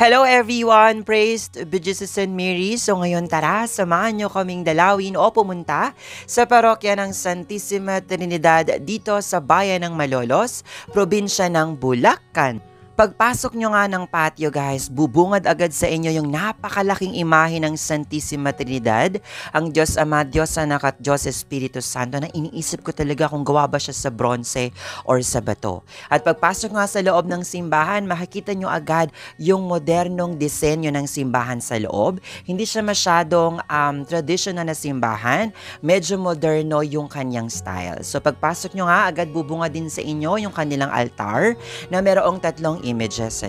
Hello everyone! Praise be Jesus and Mary. So ngayon tara, samahan nyo kaming dalawin o pumunta sa parokya ng Santissima Trinidad dito sa bayan ng Malolos, probinsya ng Bulacan. Pagpasok nyo nga ng patio guys, bubungad agad sa inyo yung napakalaking imahe ng Santissima Trinidad, ang Diyos Ama, Diyos Anak at Diyos Espiritu Santo na iniisip ko talaga kung gawa ba siya sa bronze or sa bato. At pagpasok nga sa loob ng simbahan, makikita nyo agad yung modernong disenyo ng simbahan sa loob. Hindi siya masyadong traditional na simbahan, medyo moderno yung kanyang style. So pagpasok nyo nga, agad bubunga din sa inyo yung kanilang altar na merong tatlong images,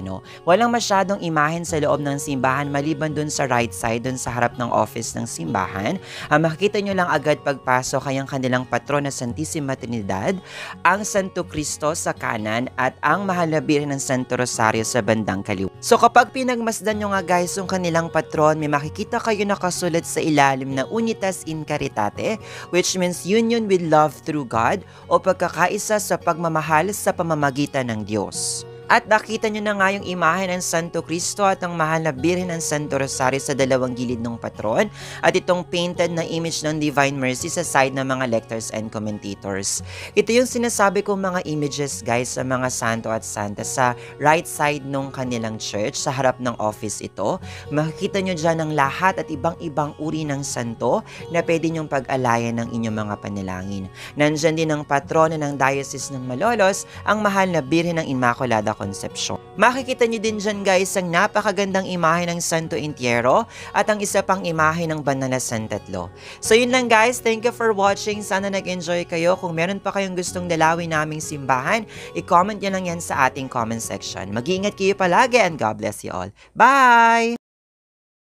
Walang masyadong imahen sa loob ng simbahan maliban dun sa right side, dun sa harap ng office ng simbahan. Makikita nyo lang agad pagpasok ay ang kanilang patron na Santissima Trinidad, ang Santo Cristo sa kanan at ang Mahal na Birhen ng Santo Rosario sa bandang kaliwa. So kapag pinagmasdan nyo nga guys yung kanilang patron, may makikita kayo nakasulat sa ilalim na Unitas in Caritate, which means union with love through God o pagkakaisa sa pagmamahal sa pamamagitan ng Diyos. At nakita nyo na nga yung imahe ng Santo Cristo at ang Mahal na Birhen ng Santo Rosario sa dalawang gilid ng patron at itong painted na image ng Divine Mercy sa side ng mga lectors and commentators. Ito yung sinasabi kong mga images guys sa mga santo at santa sa right side ng kanilang church, sa harap ng office ito. Makikita nyo dyan ang lahat at ibang-ibang uri ng santo na pwede nyong pag-alayan ng inyong mga panalangin. Nandyan din ang patrona ng Diocese ng Malolos, ang Mahal na Birhen ng Immaculada Concepcion. Makikita nyo din dyan guys ang napakagandang imahe ng Santo Entierro at ang isa pang imahe ng Banal na San Tatlo. So yun lang guys, thank you for watching. Sana nag-enjoy kayo. Kung meron pa kayong gustong dalawin naming simbahan, i-comment nyo lang yan sa ating comment section. Mag-iingat kayo palagi and God bless you all. Bye!